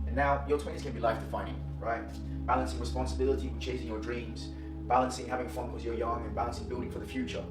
And now your 20s can be life defining, right? Balancing responsibility with chasing your dreams, balancing having fun because you're young, and balancing building for the future.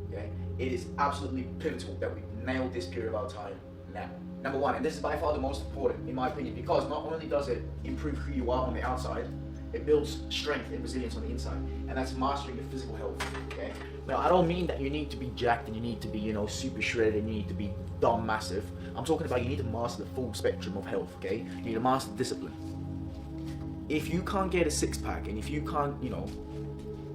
Okay? It is absolutely pivotal that we nail this period of our time now. Number one, and this is by far the most important in my opinion, because not only does it improve who you are on the outside, it builds strength and resilience on the inside, and that's mastering your physical health. Okay. Now, I don't mean that you need to be jacked and you need to be, super shredded and you need to be dumb massive. I'm talking about you need to master the full spectrum of health. Okay. You need to master discipline. If you can't get a six-pack and if you can't,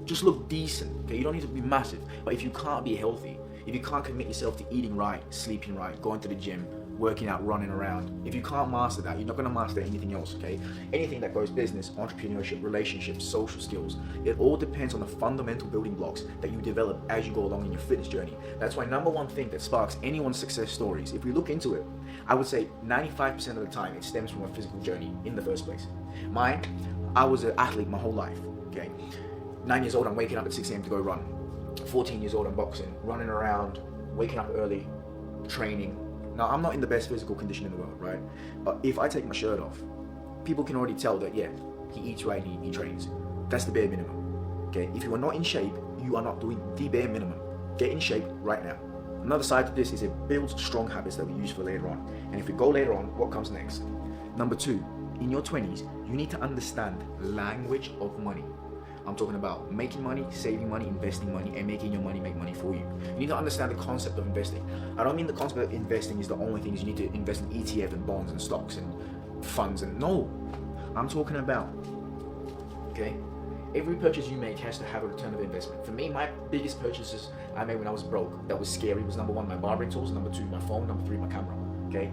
just look decent, okay, you don't need to be massive. But if you can't be healthy, if you can't commit yourself to eating right, sleeping right, going to the gym, working out, running around, if you can't master that, you're not going to master anything else, okay? Anything that goes business, entrepreneurship, relationships, social skills, it all depends on the fundamental building blocks that you develop as you go along in your fitness journey. That's why number one thing that sparks anyone's success stories, if we look into it, I would say 95% of the time it stems from a physical journey in the first place. Mine, I was an athlete my whole life, okay? 9 years old, I'm waking up at 6 a.m. to go run. 14 years old, I'm boxing, running around, waking up early, training. Now, I'm not in the best physical condition in the world, right? But if I take my shirt off, people can already tell that, yeah, he eats right, he trains. That's the bare minimum, okay? If you are not in shape, you are not doing the bare minimum. Get in shape right now. Another side to this is it builds strong habits that we use for later on. And if we go later on, what comes next? Number two, in your 20s, you need to understand language of money. I'm talking about making money, saving money, investing money, and making your money make money for you. You need to understand the concept of investing. I don't mean the concept of investing is the only things you need to invest in ETF and bonds and stocks and funds and no. I'm talking about, okay, every purchase you make has to have a return of investment. For me, my biggest purchases I made when I was broke, that was scary, was number one, my barbering tools, number two, my phone, number three, my camera, okay?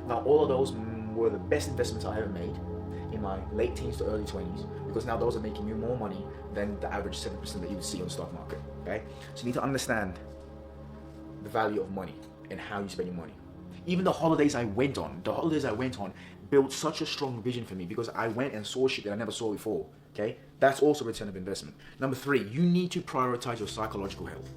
Now, all of those were the best investments I ever made in my late teens to early 20s, because now those are making you more money than the average 7% that you would see on the stock market, okay? So you need to understand the value of money and how you spend your money. Even the holidays I went on built such a strong vision for me because I went and saw shit that I never saw before, okay? That's also a return of investment. Number three, you need to prioritize your psychological health,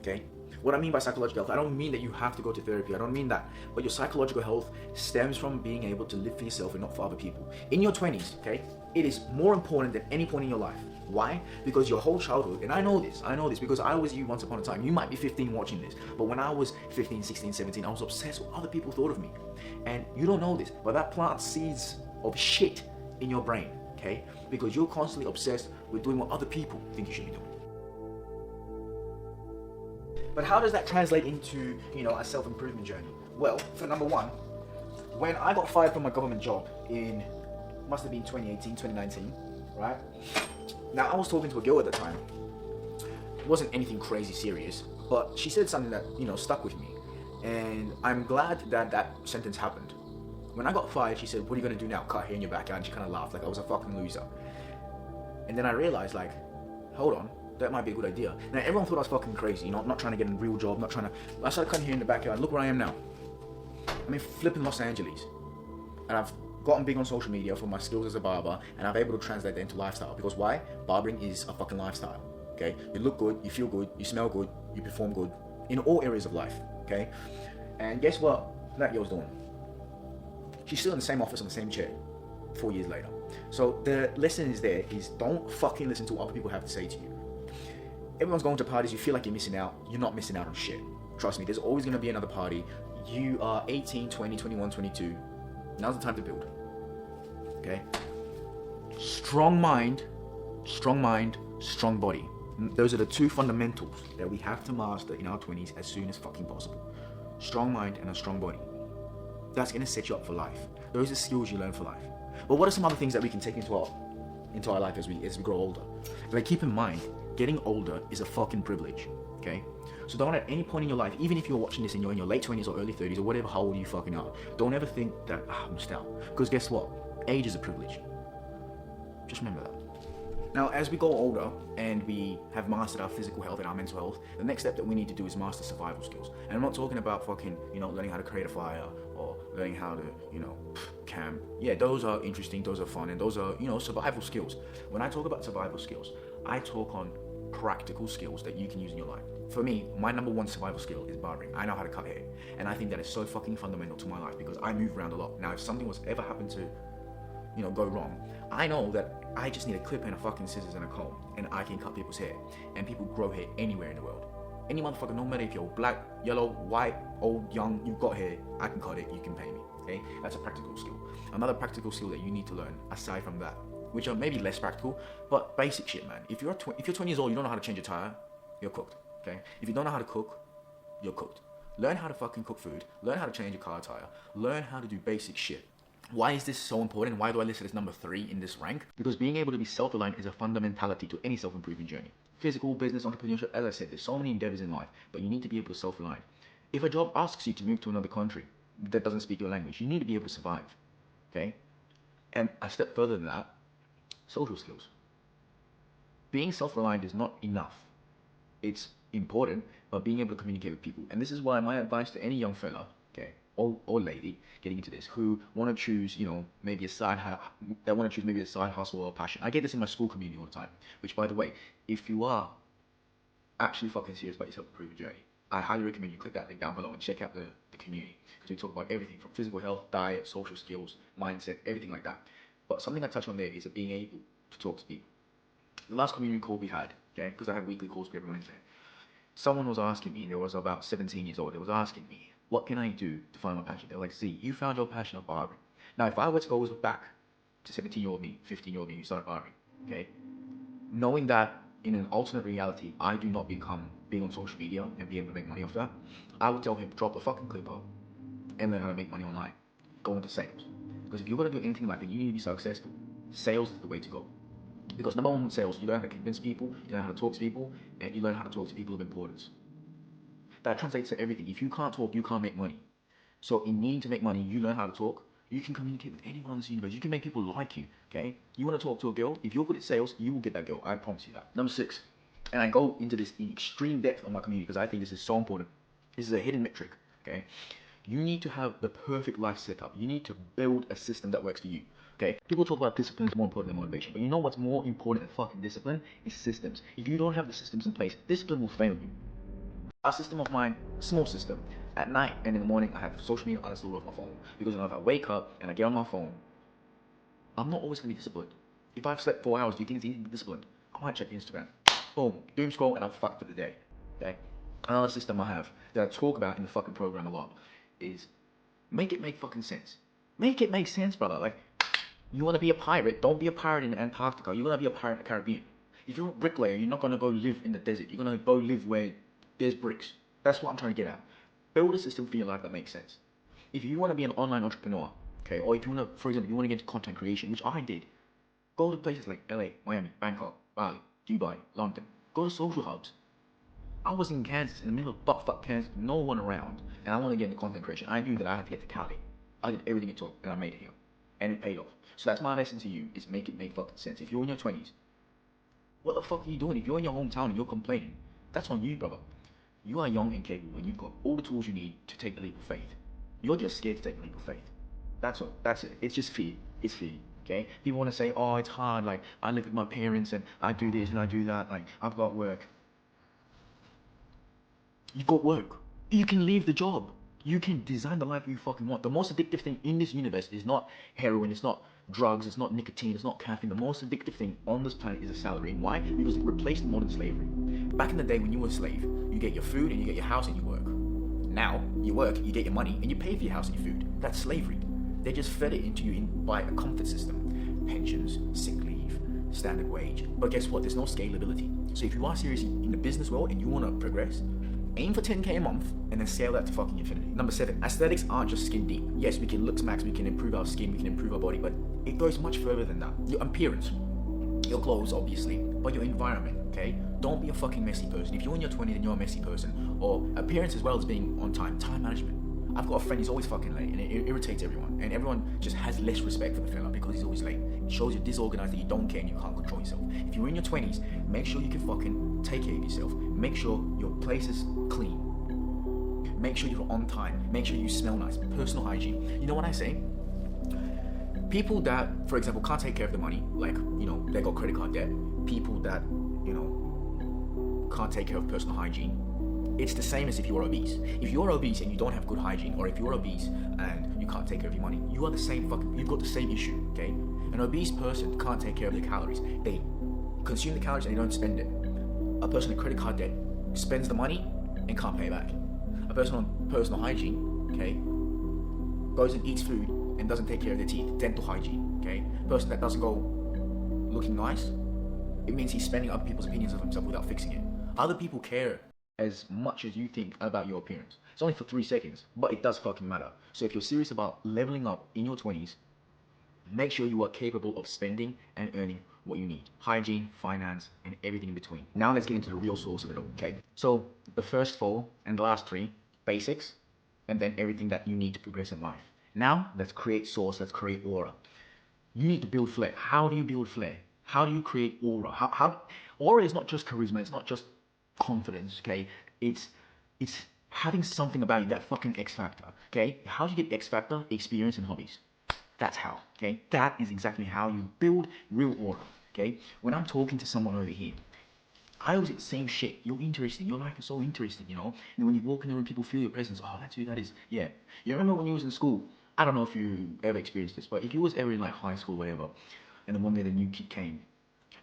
okay? What I mean by psychological health, I don't mean that you have to go to therapy. I don't mean that. But your psychological health stems from being able to live for yourself and not for other people. In your 20s, okay, it is more important than any point in your life. Why? Because your whole childhood, and I know this because I was you once upon a time. You might be 15 watching this, but when I was 15, 16, 17, I was obsessed with what other people thought of me. And you don't know this, but that plants seeds of shit in your brain, okay? Because you're constantly obsessed with doing what other people think you should be doing. But how does that translate into, a self-improvement journey? Well, for number one, when I got fired from my government job in, must have been 2018, 2019, right? Now, I was talking to a girl at the time. It wasn't anything crazy serious, but she said something that, stuck with me. And I'm glad that that sentence happened. When I got fired, she said, "What are you going to do now? Cut hair in your backyard?" And she kind of laughed like I was a fucking loser. And then I realized, hold on. That might be a good idea. Now, everyone thought I was fucking crazy, not trying to get a real job, I started cutting here in the backyard. Look where I am now. I'm in flipping Los Angeles. And I've gotten big on social media for my skills as a barber, and I'm able to translate that into lifestyle. Because why? Barbering is a fucking lifestyle, okay? You look good, you feel good, you smell good, you perform good in all areas of life, okay? And guess what that girl's doing? She's still in the same office on the same chair 4 years later. So the lesson is don't fucking listen to what other people have to say to you. Everyone's going to parties, you feel like you're missing out. You're not missing out on shit. Trust me, there's always going to be another party. You are 18, 20, 21, 22. Now's the time to build. Okay? Strong mind, strong body. Those are the two fundamentals that we have to master in our 20s as soon as fucking possible. Strong mind and a strong body. That's going to set you up for life. Those are skills you learn for life. But what are some other things that we can take into our life as we grow older? Keep in mind, getting older is a fucking privilege, okay? So don't at any point in your life, even if you're watching this and you're in your late 20s or early 30s or whatever, how old you fucking are, don't ever think that, I'm missed out. Because guess what? Age is a privilege. Just remember that. Now, as we go older and we have mastered our physical health and our mental health, the next step that we need to do is master survival skills. And I'm not talking about fucking, learning how to create a fire or learning how to, camp. Yeah, those are interesting, those are fun, and those are, survival skills. When I talk about survival skills, I talk on practical skills that you can use in your life. for me, my number one survival skill is barbering. I know how to cut hair. And I think that is so fucking fundamental to my life because I move around a lot. Now, if something was ever happen to, go wrong, I know that I just need a clip and a fucking scissors and a comb and I can cut people's hair. And people grow hair anywhere in the world. Any motherfucker, no matter if you're black, yellow, white, old, young, you've got hair, I can cut it, you can pay me, okay? That's a practical skill. Another practical skill that you need to learn, aside from that, which are maybe less practical, but basic shit, man. If you're 20 years old, you don't know how to change a tire, you're cooked, okay? If you don't know how to cook, you're cooked. Learn how to fucking cook food, learn how to change a car tire, learn how to do basic shit. Why is this so important? Why do I list it as number 3 in this rank? Because being able to be self-reliant is a fundamentality to any self-improvement journey. Physical, business, entrepreneurship, as I said, there's so many endeavors in life, but you need to be able to self-rely. If a job asks you to move to another country that doesn't speak your language, you need to be able to survive, okay? And a step further than that, social skills. Being self-reliant is not enough. It's important, but being able to communicate with people. And this is why my advice to any young fella, okay, or lady getting into this, who want to choose, maybe a side hustle or a passion. I get this in my school community all the time, which, by the way, if you are actually fucking serious about your self-improvement journey, I highly recommend you click that link down below and check out the community, because we talk about everything from physical health, diet, social skills, mindset, everything like that. But something I touch on there is being able to talk to people. The last community call we had, okay, because I have weekly calls with every Wednesday, someone was asking me, they was about 17 years old, they was asking me, what can I do to find my passion? They're like, see, you found your passion of barbering. Now, if I were to go back to 17-year-old me, 15-year-old me who started barbering, okay, knowing that in an alternate reality, I do not become being on social media and be able to make money off that, I would tell him, drop the fucking clip up and learn how to make money online. Go into sales. Because if you're going to do anything like that, you need to be successful. Sales is the way to go. Because number one with sales, you learn how to convince people, you learn how to talk to people, and you learn how to talk to people of importance. That translates to everything. If you can't talk, you can't make money. So in needing to make money, you learn how to talk. You can communicate with anyone in this universe. You can make people like you, okay? You want to talk to a girl, if you're good at sales, you will get that girl. I promise you that. Number 6, and I go into this in extreme depth on my community because I think this is so important. This is a hidden metric, okay? You need to have the perfect life setup. You need to build a system that works for you, okay? People talk about discipline is more important than motivation, but you know what's more important than fucking discipline? Is systems. If you don't have the systems in place, discipline will fail you. A system of mine, small system. At night and in the morning, I have social media uninstalled off my phone. Because if I wake up and I get on my phone, I'm not always going to be disciplined. If I've slept 4 hours, do you think it's easy to be disciplined? I might check Instagram. Boom, doom scroll, and I'm fucked for the day. Okay? Another system I have that I talk about in the fucking program a lot is make it make fucking sense. Make it make sense, brother. Like, you want to be a pirate, don't be a pirate in Antarctica. You want to be a pirate in the Caribbean. If you're a bricklayer, you're not going to go live in the desert. You're going to go live where there's bricks. That's what I'm trying to get at. Build a system for your life that makes sense. If you want to be an online entrepreneur, okay, or if you want to, for example, you want to get into content creation, which I did, go to places like LA, Miami, Bangkok, Bali, Dubai, London. Go to social hubs. I was in Kansas, in the middle of butt-fuck Kansas, no one around, and I want to get into content creation. I knew that I had to get to Cali. I did everything it took, and I made it here. And it paid off. So that's my lesson to you, is make it make fucking sense. If you're in your 20s, what the fuck are you doing? If you're in your hometown and you're complaining, that's on you, brother. You are young and capable, and you've got all the tools you need to take the leap of faith. You're just scared to take the leap of faith. That's all. That's it. It's just fear. It's fear. Okay? People want to say, oh, it's hard. Like, I live with my parents, and I do this and I do that. Like, I've got work. You've got work. You can leave the job. You can design the life you fucking want. The most addictive thing in this universe is not heroin, it's not drugs, it's not nicotine, it's not caffeine. The most addictive thing on this planet is a salary. Why? Because it replaced modern slavery. Back in the day when you were a slave, you get your food and you get your house and you work. Now, you work, you get your money, and you pay for your house and your food. That's slavery. They just fed it into you by a comfort system. Pensions, sick leave, standard wage. But guess what? There's no scalability. So if you are serious in the business world and you want to progress, aim for 10k a month and then scale that to fucking infinity. Number 7, aesthetics aren't just skin deep. Yes, we can look max, we can improve our skin, we can improve our body, but it goes much further than that. Your appearance, your clothes obviously, but your environment, okay? Don't be a fucking messy person. If you're in your 20s and you're a messy person, or appearance as well as being on time management. I've got a friend, he's always fucking late, and it irritates everyone. And everyone just has less respect for the fella because he's always late. It shows you're disorganized, that you don't care and you can't control yourself. If you're in your 20s, make sure you can fucking take care of yourself. Make sure your place is clean. Make sure you're on time. Make sure you smell nice. Personal hygiene. You know what I say? People that, for example, can't take care of their money, like, they got credit card debt. People that, can't take care of personal hygiene. It's the same as if you're obese. If you're obese and you don't have good hygiene, or if you're obese and you can't take care of your money, you are the same you've got the same issue, okay? An obese person can't take care of their calories. They consume the calories and they don't spend it. A person with credit card debt spends the money and can't pay it back. A person on personal hygiene, okay, goes and eats food and doesn't take care of their teeth, dental hygiene, okay? A person that doesn't go looking nice, it means he's spending other people's opinions of himself without fixing it. Other people care as much as you think about your appearance. It's only for 3 seconds, but it does fucking matter. So if you're serious about leveling up in your 20s, make sure you are capable of spending and earning what you need. Hygiene, finance, and everything in between. Now let's get into the real source of it all, okay? So the first 4 and the last 3, basics, and then everything that you need to progress in life. Now let's create source, let's create aura. You need to build flair. How do you build flair? How do you create aura? Aura is not just charisma, it's not just confidence, okay? It's having something about you, that fucking X factor, okay? How do you get X factor? Experience and hobbies. That's how, okay? That is exactly how you build real aura, okay? When I'm talking to someone over here, I always get the same shit. You're interesting. Your life is so interesting, you know? And when you walk in the room, people feel your presence. Oh, that's who that is. Yeah. You remember when you was in school? I don't know if you ever experienced this, but if you was ever in like high school or whatever, and then one day the new kid came,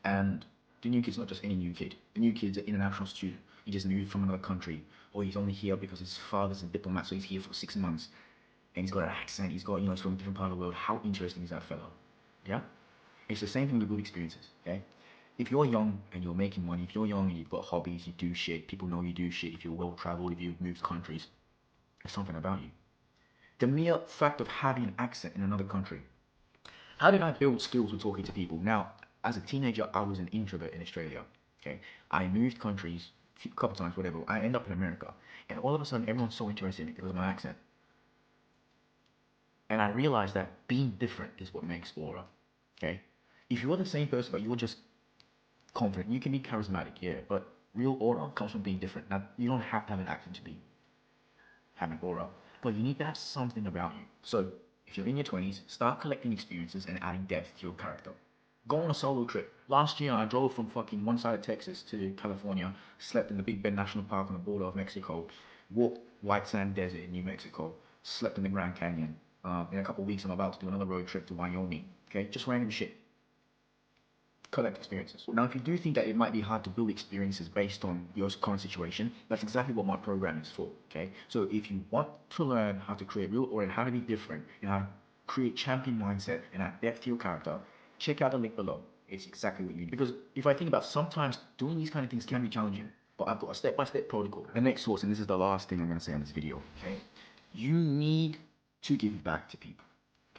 and the new kid's not just any new kid. The new kid's an international student. He just moved from another country, or he's only here because his father's a diplomat, so he's here for 6 months, and he's got an accent. He's got, he's from a different part of the world. How interesting is that fellow? Yeah. It's the same thing with good experiences. Okay. If you're young and you're making money, if you're young and you've got hobbies, you do shit, people know you do shit, if you're well traveled, if you've moved countries, there's something about you. The mere fact of having an accent in another country. How did I build skills with talking to people? Now, as a teenager, I was an introvert in Australia. Okay, I moved countries a couple times, whatever. I end up in America, and all of a sudden, everyone's so interested in me because of my accent. And I realized that being different is what makes aura. Okay, if you're the same person but you're just confident, you can be charismatic, yeah, but real aura comes from being different. Now, you don't have to have an accent to be having aura, but you need to have something about you. So if you're in your 20s, start collecting experiences and adding depth to your character. Go on a solo trip. Last year, I drove from fucking one side of Texas to California, slept in the Big Bend National Park on the border of Mexico, walked White Sand Desert in New Mexico, slept in the Grand Canyon. In a couple of weeks, I'm about to do another road trip to Wyoming. Okay, just random shit. Collect experiences. Now, if you do think that it might be hard to build experiences based on your current situation, that's exactly what my program is for, okay? So if you want to learn how to create real aura and how to be different, and how to create champion mindset and add depth to your character, check out the link below. It's exactly what you need. Because if I think about sometimes doing these kind of things can be challenging, but I've got a step-by-step protocol. The next source, and this is the last thing I'm going to say on this video, okay? You need to give back to people.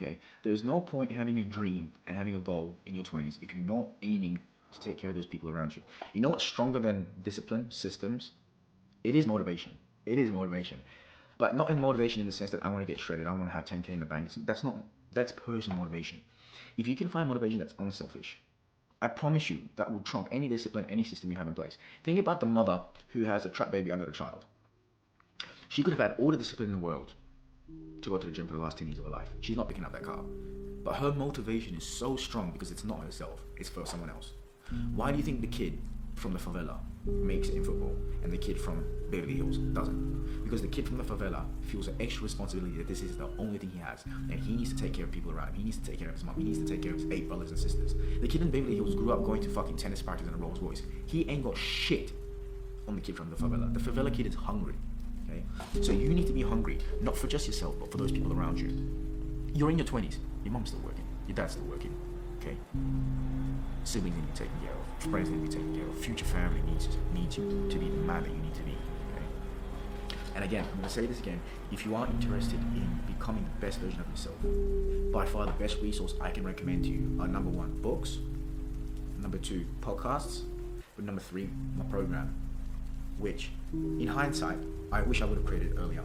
Okay, there's no point in having a dream and having a goal in your 20s if you're not aiming to take care of those people around you. You know what's stronger than discipline, systems? It is motivation. It is motivation. But not in motivation in the sense that I want to get shredded, I want to have 10K in the bank. That's personal motivation. If you can find motivation that's unselfish, I promise you that will trump any discipline, any system you have in place. Think about the mother who has a trap baby under the child. She could have had all the discipline in the world to go to the gym for the last 10 years of her life. She's not picking up that car. But her motivation is so strong because it's not herself, it's for someone else. Why do you think the kid from the favela makes it in football and the kid from Beverly Hills doesn't? Because the kid from the favela feels an extra responsibility that this is the only thing he has, and he needs to take care of people around him. He needs to take care of his mom. He needs to take care of his 8 brothers and sisters. The kid in Beverly Hills grew up going to fucking tennis practice in a Rolls Royce. He ain't got shit on the kid from the favela. The favela kid is hungry. Okay? So you need to be hungry, not for just yourself, but for those people around you. You're in your 20s, your mom's still working, your dad's still working, okay? Siblings need to be taken care of, friends need to be taken care of, future family needs you to be the man that you need to be, okay? And again, I'm gonna say this again, if you are interested in becoming the best version of yourself, by far the best resource I can recommend to you are number 1, books, number 2, podcasts, but number 3, my program, which, in hindsight, I wish I would have created earlier.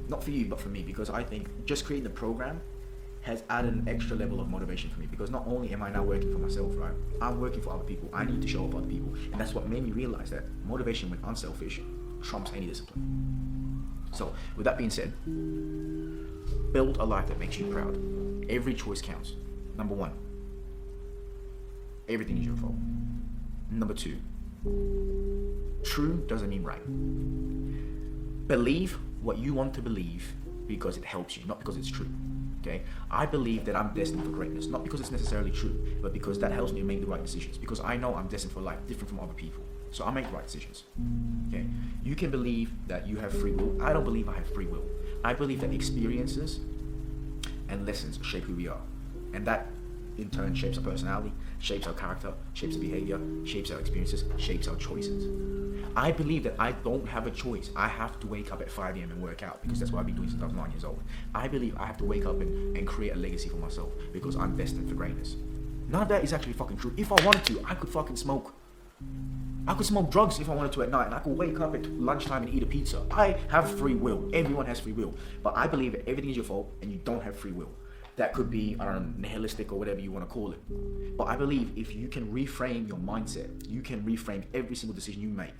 Not for you, but for me, because I think just creating the program has added an extra level of motivation for me, because not only am I now working for myself, right? I'm working for other people. I need to show up for other people. And that's what made me realize that motivation when unselfish trumps any discipline. So, with that being said, build a life that makes you proud. Every choice counts. Number 1, everything is your fault. Number 2, True doesn't mean right. Believe what you want to believe because it helps you, not because it's true. Okay? I believe that I'm destined for greatness, not because it's necessarily true, but because that helps me make the right decisions. Because I know I'm destined for life different from other people. So I make the right decisions. Okay? You can believe that you have free will. I don't believe I have free will. I believe that experiences and lessons shape who we are. And that in turn shapes our personality, shapes our character, shapes our behavior, shapes our experiences, shapes our choices. I believe that I don't have a choice. I have to wake up at 5 a.m. and work out because that's what I've been doing since I was 9 years old. I believe I have to wake up and create a legacy for myself because I'm destined for greatness. None of that is actually fucking true. If I wanted to, I could fucking smoke. I could smoke drugs if I wanted to at night, and I could wake up at lunchtime and eat a pizza. I have free will. Everyone has free will. But I believe that everything is your fault and you don't have free will. That could be, I don't know, nihilistic or whatever you want to call it. But I believe if you can reframe your mindset, you can reframe every single decision you make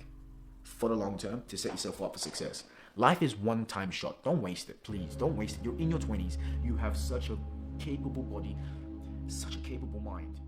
for the long term to set yourself up for success. Life is one-time shot. Don't waste it, please. Don't waste it. You're in your 20s. You have such a capable body, such a capable mind.